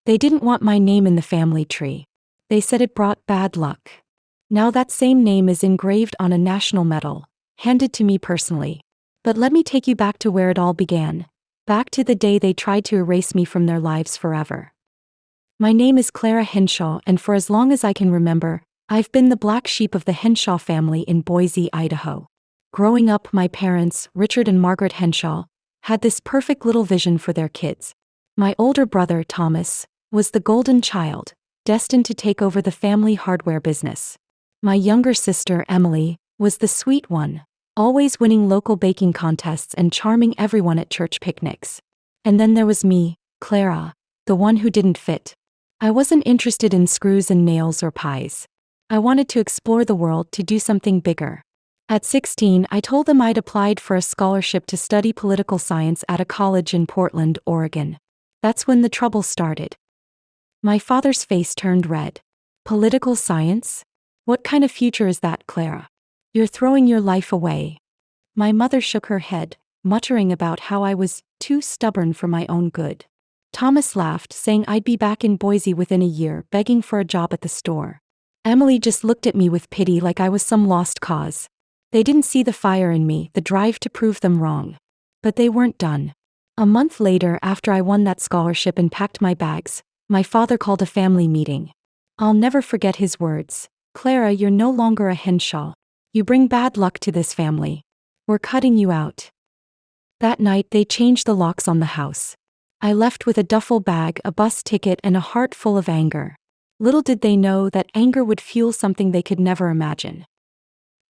They didn't want my name in the family tree. They said it brought bad luck. Now that same name is engraved on a national medal, handed to me personally. But let me take you back to where it all began. Back to the day they tried to erase me from their lives forever. My name is Clara Henshaw, and for as long as I can remember, I've been the black sheep of the Henshaw family in Boise, Idaho. Growing up, my parents, Richard and Margaret Henshaw, had this perfect little vision for their kids. My older brother, Thomas, was the golden child, destined to take over the family hardware business. My younger sister, Emily, was the sweet one, always winning local baking contests and charming everyone at church picnics. And then there was me, Clara, the one who didn't fit. I wasn't interested in screws and nails or pies. I wanted to explore the world, to do something bigger. At 16, I told them I'd applied for a scholarship to study political science at a college in Portland, Oregon. That's when the trouble started. My father's face turned red. Political science? What kind of future is that, Clara? You're throwing your life away. My mother shook her head, muttering about how I was too stubborn for my own good. Thomas laughed, saying I'd be back in Boise within a year, begging for a job at the store. Emily just looked at me with pity, like I was some lost cause. They didn't see the fire in me, the drive to prove them wrong. But they weren't done. A month later, after I won that scholarship and packed my bags, my father called a family meeting. I'll never forget his words. Clara, you're no longer a Henshaw. You bring bad luck to this family. We're cutting you out. That night, they changed the locks on the house. I left with a duffel bag, a bus ticket, and a heart full of anger. Little did they know that anger would fuel something they could never imagine.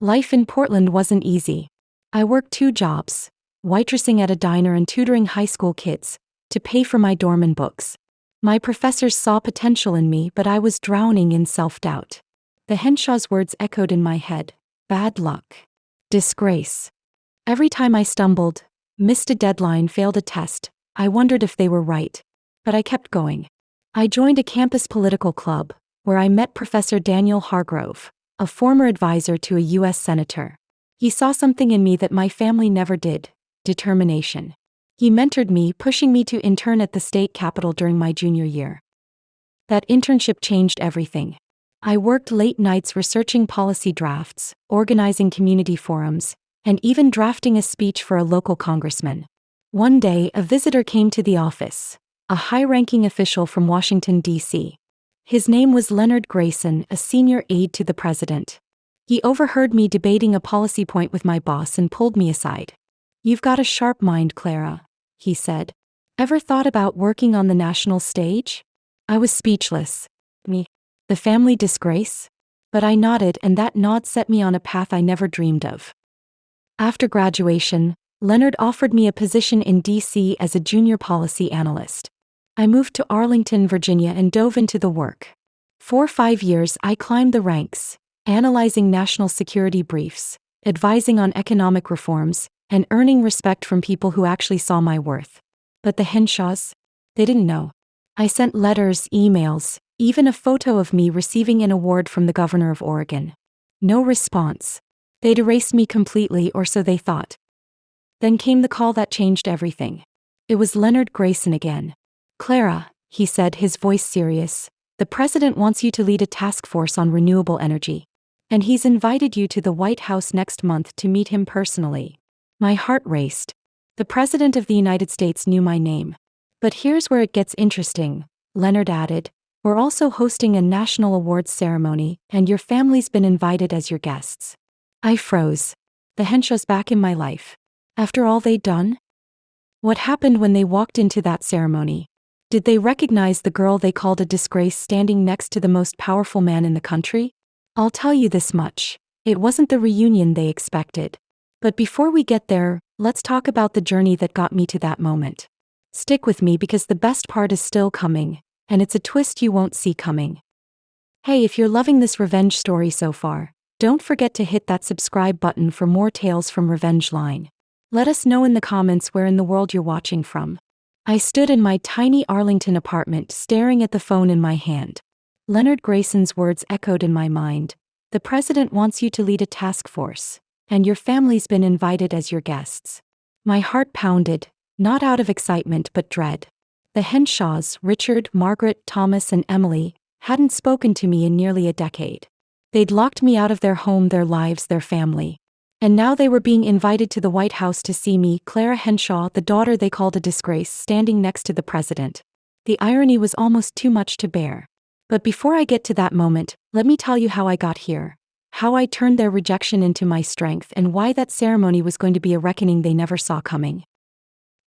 Life in Portland wasn't easy. I worked 2 jobs, waitressing at a diner and tutoring high school kids, to pay for my dorm and books. My professors saw potential in me, but I was drowning in self-doubt. The Henshaw's words echoed in my head. Bad luck. Disgrace. Every time I stumbled, missed a deadline, failed a test, I wondered if they were right. But I kept going. I joined a campus political club, where I met Professor Daniel Hargrove, a former advisor to a U.S. senator. He saw something in me that my family never did: determination. He mentored me, pushing me to intern at the state capitol during my junior year. That internship changed everything. I worked late nights researching policy drafts, organizing community forums, and even drafting a speech for a local congressman. One day, a visitor came to the office, a high-ranking official from Washington, D.C. His name was Leonard Grayson, a senior aide to the president. He overheard me debating a policy point with my boss and pulled me aside. "You've got a sharp mind, Clara," he said. "Ever thought about working on the national stage?" I was speechless. Me? The family disgrace? But I nodded, and that nod set me on a path I never dreamed of. After graduation, Leonard offered me a position in D.C. as a junior policy analyst. I moved to Arlington, Virginia, and dove into the work. For 5 years, I climbed the ranks, analyzing national security briefs, advising on economic reforms, and earning respect from people who actually saw my worth. But the Henshaws? They didn't know. I sent letters, emails, even a photo of me receiving an award from the governor of Oregon. No response. They'd erased me completely, or so they thought. Then came the call that changed everything. It was Leonard Grayson again. "Clara," he said, his voice serious, "the president wants you to lead a task force on renewable energy. And he's invited you to the White House next month to meet him personally." My heart raced. The President of the United States knew my name. "But here's where it gets interesting," Leonard added. "We're also hosting a national awards ceremony, and your family's been invited as your guests." I froze. The Henshaws back in my life. After all they'd done? What happened when they walked into that ceremony? Did they recognize the girl they called a disgrace standing next to the most powerful man in the country? I'll tell you this much. It wasn't the reunion they expected. But before we get there, let's talk about the journey that got me to that moment. Stick with me because the best part is still coming, and it's a twist you won't see coming. Hey, if you're loving this revenge story so far, don't forget to hit that subscribe button for more tales from Revenge Line. Let us know in the comments where in the world you're watching from. I stood in my tiny Arlington apartment staring at the phone in my hand. Leonard Grayson's words echoed in my mind. "The president wants you to lead a task force, and your family's been invited as your guests." My heart pounded, not out of excitement but dread. The Henshaws, Richard, Margaret, Thomas, and Emily, hadn't spoken to me in nearly a decade. They'd locked me out of their home, their lives, their family. And now they were being invited to the White House to see me, Clara Henshaw, the daughter they called a disgrace, standing next to the president. The irony was almost too much to bear. But before I get to that moment, let me tell you how I got here. How I turned their rejection into my strength, and why that ceremony was going to be a reckoning they never saw coming.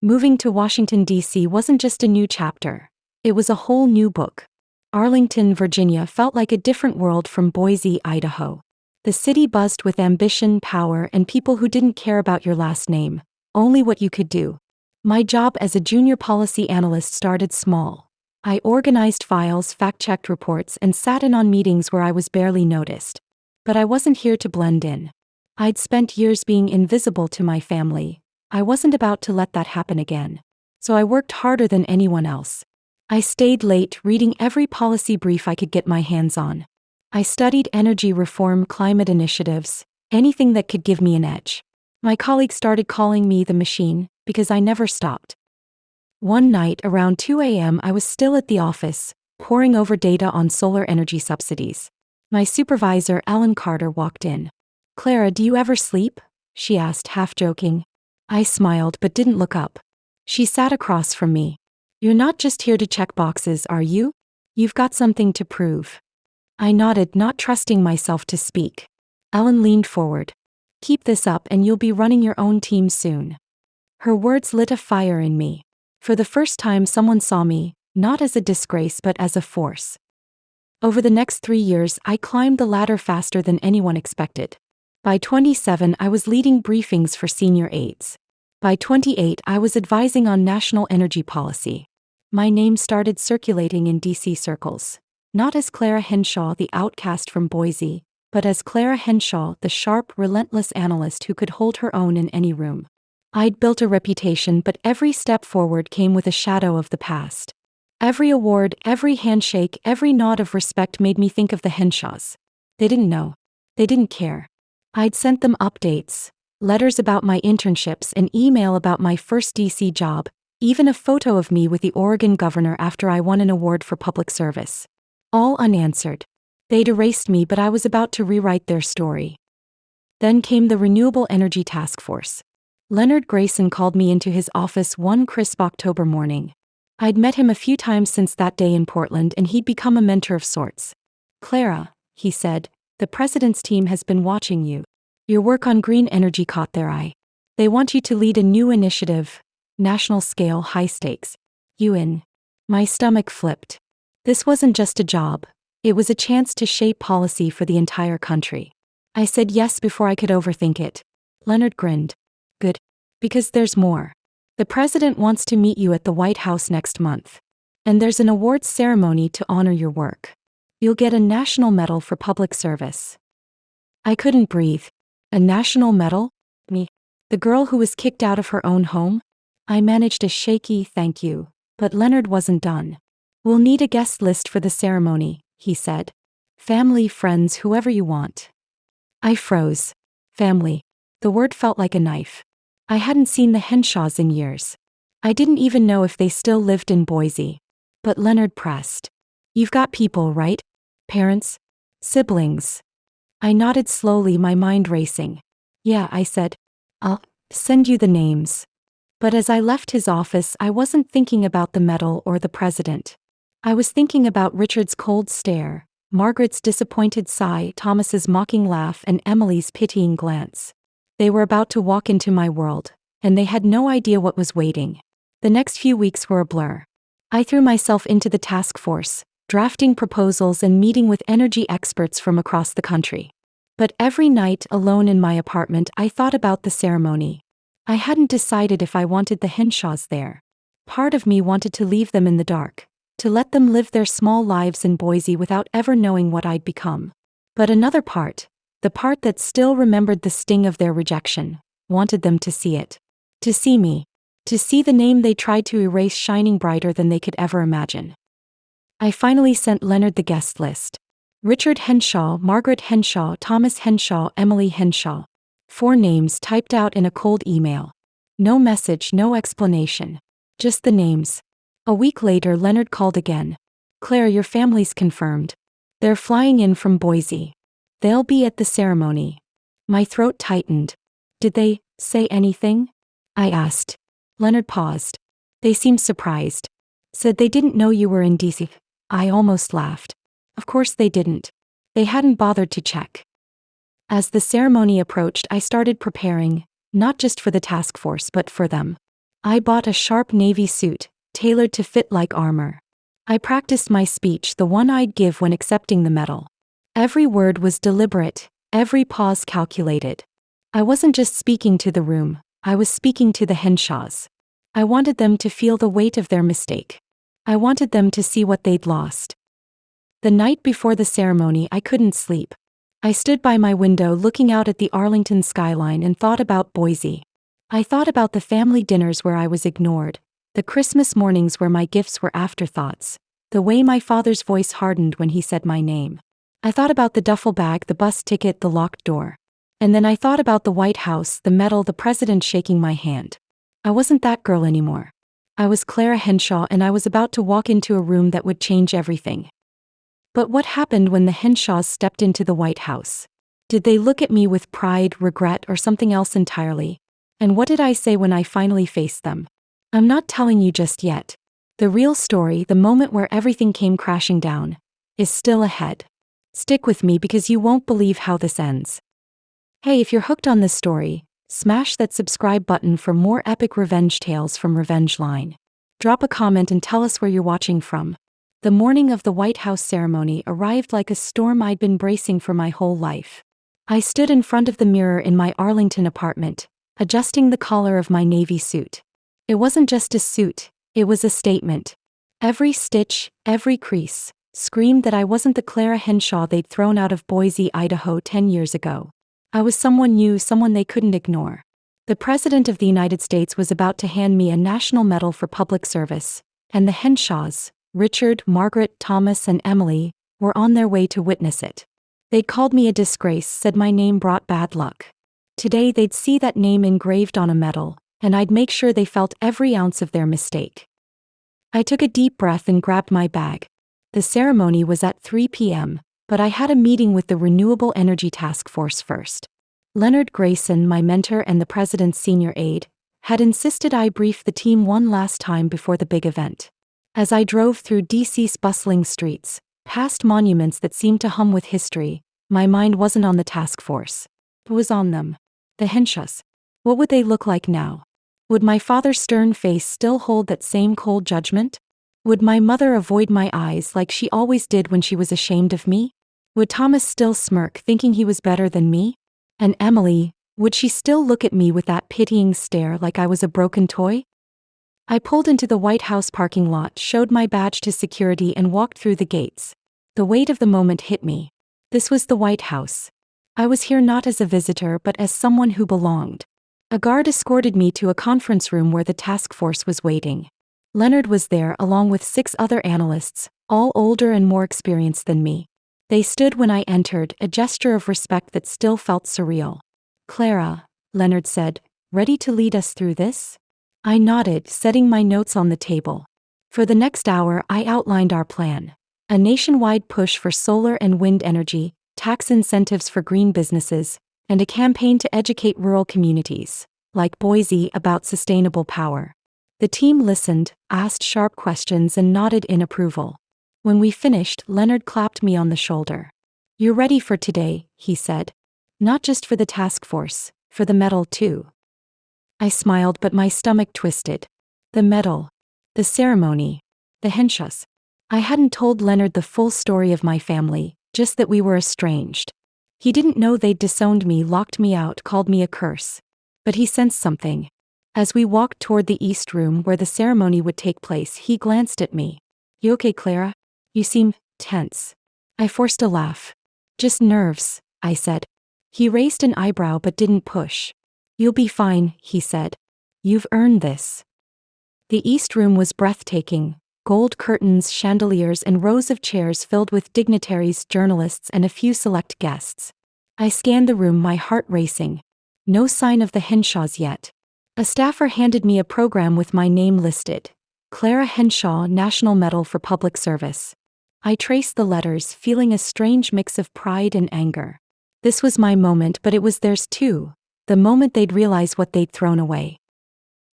Moving to Washington, D.C. wasn't just a new chapter. It was a whole new book. Arlington, Virginia felt like a different world from Boise, Idaho. The city buzzed with ambition, power, and people who didn't care about your last name, only what you could do. My job as a junior policy analyst started small. I organized files, fact-checked reports, and sat in on meetings where I was barely noticed. But I wasn't here to blend in. I'd spent years being invisible to my family. I wasn't about to let that happen again. So I worked harder than anyone else. I stayed late, reading every policy brief I could get my hands on. I studied energy reform, climate initiatives, anything that could give me an edge. My colleagues started calling me the machine, because I never stopped. One night around 2 a.m. I was still at the office, poring over data on solar energy subsidies. My supervisor, Ellen Carter, walked in. "Clara, do you ever sleep?" she asked, half joking. I smiled but didn't look up. She sat across from me. "You're not just here to check boxes, are you? You've got something to prove." I nodded, not trusting myself to speak. Ellen leaned forward. "Keep this up and you'll be running your own team soon." Her words lit a fire in me. For the first time someone saw me, not as a disgrace but as a force. Over the next 3 years I climbed the ladder faster than anyone expected. By 27 I was leading briefings for senior aides. By 28 I was advising on national energy policy. My name started circulating in DC circles. Not as Clara Henshaw, the outcast from Boise, but as Clara Henshaw, the sharp, relentless analyst who could hold her own in any room. I'd built a reputation, but every step forward came with a shadow of the past. Every award, every handshake, every nod of respect made me think of the Henshaws. They didn't know. They didn't care. I'd sent them updates, letters about my internships, an email about my first DC job, even a photo of me with the Oregon governor after I won an award for public service. All unanswered. They'd erased me, but I was about to rewrite their story. Then came the Renewable Energy Task Force. Leonard Grayson called me into his office one crisp October morning. I'd met him a few times since that day in Portland, and he'd become a mentor of sorts. "Clara," he said, "the president's team has been watching you. Your work on green energy caught their eye. They want you to lead a new initiative, national scale, high stakes. You in?" My stomach flipped. This wasn't just a job. It was a chance to shape policy for the entire country. I said yes before I could overthink it. Leonard grinned. "Good. Because there's more. The president wants to meet you at the White House next month. And there's an awards ceremony to honor your work. You'll get a national medal for public service." I couldn't breathe. A national medal? Me? The girl who was kicked out of her own home? I managed a shaky "thank you," but Leonard wasn't done. "We'll need a guest list for the ceremony," he said. "Family, friends, whoever you want." I froze. Family. The word felt like a knife. I hadn't seen the Henshaws in years. I didn't even know if they still lived in Boise. But Leonard pressed. "You've got people, right? Parents? Siblings?" I nodded slowly, my mind racing. "Yeah," I said. "I'll send you the names." But as I left his office, I wasn't thinking about the medal or the president. I was thinking about Richard's cold stare, Margaret's disappointed sigh, Thomas's mocking laugh, and Emily's pitying glance. They were about to walk into my world, and they had no idea what was waiting. The next few weeks were a blur. I threw myself into the task force, drafting proposals and meeting with energy experts from across the country. But every night, alone in my apartment, I thought about the ceremony. I hadn't decided if I wanted the Henshaws there. Part of me wanted to leave them in the dark, to let them live their small lives in Boise without ever knowing what I'd become. But another part, the part that still remembered the sting of their rejection, wanted them to see it. To see me. To see the name they tried to erase shining brighter than they could ever imagine. I finally sent Leonard the guest list. Richard Henshaw, Margaret Henshaw, Thomas Henshaw, Emily Henshaw. 4 names typed out in a cold email. No message, no explanation. Just the names. A week later, Leonard called again. Claire, your family's confirmed. They're flying in from Boise. They'll be at the ceremony. My throat tightened. Did they say anything? I asked. Leonard paused. They seemed surprised. Said they didn't know you were in DC. I almost laughed. Of course they didn't. They hadn't bothered to check. As the ceremony approached, I started preparing, not just for the task force but for them. I bought a sharp navy suit, tailored to fit like armor. I practiced my speech, the one I'd give when accepting the medal. Every word was deliberate, every pause calculated. I wasn't just speaking to the room, I was speaking to the Henshaws. I wanted them to feel the weight of their mistake. I wanted them to see what they'd lost. The night before the ceremony, I couldn't sleep. I stood by my window looking out at the Arlington skyline and thought about Boise. I thought about the family dinners where I was ignored, the Christmas mornings where my gifts were afterthoughts, the way my father's voice hardened when he said my name. I thought about the duffel bag, the bus ticket, the locked door. And then I thought about the White House, the medal, the president shaking my hand. I wasn't that girl anymore. I was Clara Henshaw, and I was about to walk into a room that would change everything. But what happened when the Henshaws stepped into the White House? Did they look at me with pride, regret, or something else entirely? And what did I say when I finally faced them? I'm not telling you just yet. The real story, the moment where everything came crashing down, is still ahead. Stick with me because you won't believe how this ends. Hey, if you're hooked on this story, smash that subscribe button for more epic revenge tales from Revenge Line. Drop a comment and tell us where you're watching from. The morning of the White House ceremony arrived like a storm I'd been bracing for my whole life. I stood in front of the mirror in my Arlington apartment, adjusting the collar of my navy suit. It wasn't just a suit, it was a statement. Every stitch, every crease, screamed that I wasn't the Clara Henshaw they'd thrown out of Boise, Idaho 10 years ago. I was someone new, someone they couldn't ignore. The President of the United States was about to hand me a National Medal for Public Service, and the Henshaws, Richard, Margaret, Thomas, and Emily, were on their way to witness it. They'd called me a disgrace, said my name brought bad luck. Today they'd see that name engraved on a medal, and I'd make sure they felt every ounce of their mistake. I took a deep breath and grabbed my bag. The ceremony was at 3 p.m., but I had a meeting with the Renewable Energy Task Force first. Leonard Grayson, my mentor and the president's senior aide, had insisted I brief the team one last time before the big event. As I drove through DC's bustling streets, past monuments that seemed to hum with history, my mind wasn't on the task force. It was on them. The Henshaws. What would they look like now? Would my father's stern face still hold that same cold judgment? Would my mother avoid my eyes like she always did when she was ashamed of me? Would Thomas still smirk, thinking he was better than me? And Emily, would she still look at me with that pitying stare like I was a broken toy? I pulled into the White House parking lot, showed my badge to security, and walked through the gates. The weight of the moment hit me. This was the White House. I was here not as a visitor but as someone who belonged. A guard escorted me to a conference room where the task force was waiting. Leonard was there along with 6 other analysts, all older and more experienced than me. They stood when I entered, a gesture of respect that still felt surreal. Clara, Leonard said, ready to lead us through this? I nodded, setting my notes on the table. For the next hour, I outlined our plan. A nationwide push for solar and wind energy, tax incentives for green businesses, and a campaign to educate rural communities, like Boise, about sustainable power. The team listened, asked sharp questions, and nodded in approval. When we finished, Leonard clapped me on the shoulder. You're ready for today, he said. Not just for the task force, for the medal too. I smiled, but my stomach twisted. The medal. The ceremony. The Henshaws. I hadn't told Leonard the full story of my family, just that we were estranged. He didn't know they'd disowned me, locked me out, called me a curse. But he sensed something. As we walked toward the East Room where the ceremony would take place, he glanced at me. You okay, Clara? You seem tense. I forced a laugh. Just nerves, I said. He raised an eyebrow but didn't push. You'll be fine, he said. You've earned this. The East Room was breathtaking. Gold curtains, chandeliers, and rows of chairs filled with dignitaries, journalists, and a few select guests. I scanned the room, my heart racing. No sign of the Henshaws yet. A staffer handed me a program with my name listed. Clara Henshaw National Medal for Public Service. I traced the letters, feeling a strange mix of pride and anger. This was my moment, but it was theirs too. The moment they'd realize what they'd thrown away.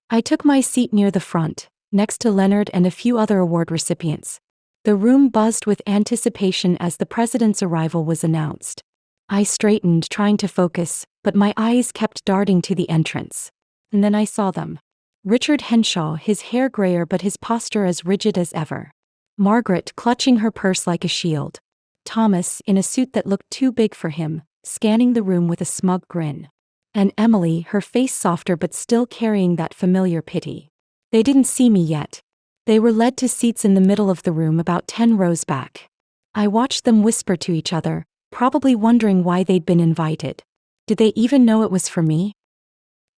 I took my seat near the front, next to Leonard and a few other award recipients. The room buzzed with anticipation as the president's arrival was announced. I straightened, trying to focus, but my eyes kept darting to the entrance. And then I saw them. Richard Henshaw, his hair grayer but his posture as rigid as ever. Margaret, clutching her purse like a shield. Thomas, in a suit that looked too big for him, scanning the room with a smug grin. And Emily, her face softer but still carrying that familiar pity. They didn't see me yet. They were led to seats in the middle of the room about 10 rows back. I watched them whisper to each other, probably wondering why they'd been invited. Did they even know it was for me?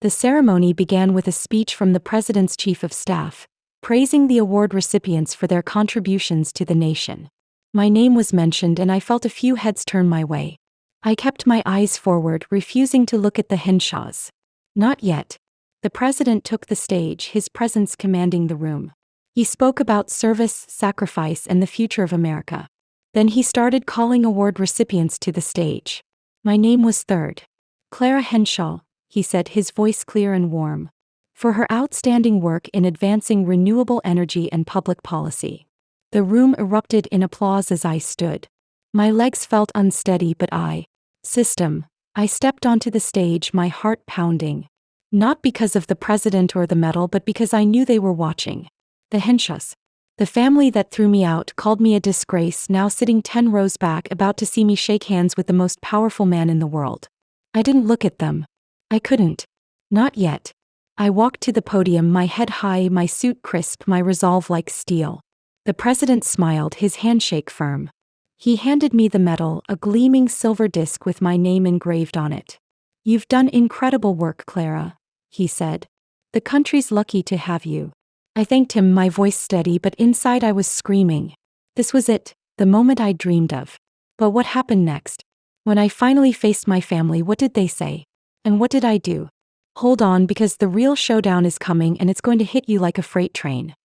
The ceremony began with a speech from the President's Chief of Staff, praising the award recipients for their contributions to the nation. My name was mentioned and I felt a few heads turn my way. I kept my eyes forward, refusing to look at the Henshaws. Not yet. The president took the stage, his presence commanding the room. He spoke about service, sacrifice, and the future of America. Then he started calling award recipients to the stage. My name was third. Clara Henshaw, he said, his voice clear and warm, for her outstanding work in advancing renewable energy and public policy. The room erupted in applause as I stood. My legs felt unsteady, but I stepped onto the stage, my heart pounding. Not because of the president or the medal, but because I knew they were watching. The Henshaws. The family that threw me out, called me a disgrace, now sitting 10 rows back, about to see me shake hands with the most powerful man in the world. I didn't look at them. I couldn't. Not yet. I walked to the podium, my head high, my suit crisp, my resolve like steel. The president smiled, his handshake firm. He handed me the medal, a gleaming silver disc with my name engraved on it. "You've done incredible work, Clara," he said. "The country's lucky to have you." I thanked him, my voice steady, but inside I was screaming. This was it, the moment I dreamed of. But what happened next? When I finally faced my family, what did they say? And what did I do? Hold on, because the real showdown is coming and it's going to hit you like a freight train.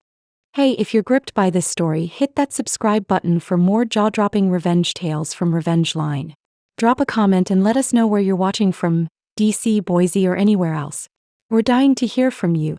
Hey, if you're gripped by this story, hit that subscribe button for more jaw-dropping revenge tales from Revenge Line. Drop a comment and let us know where you're watching from, DC, Boise, or anywhere else. We're dying to hear from you.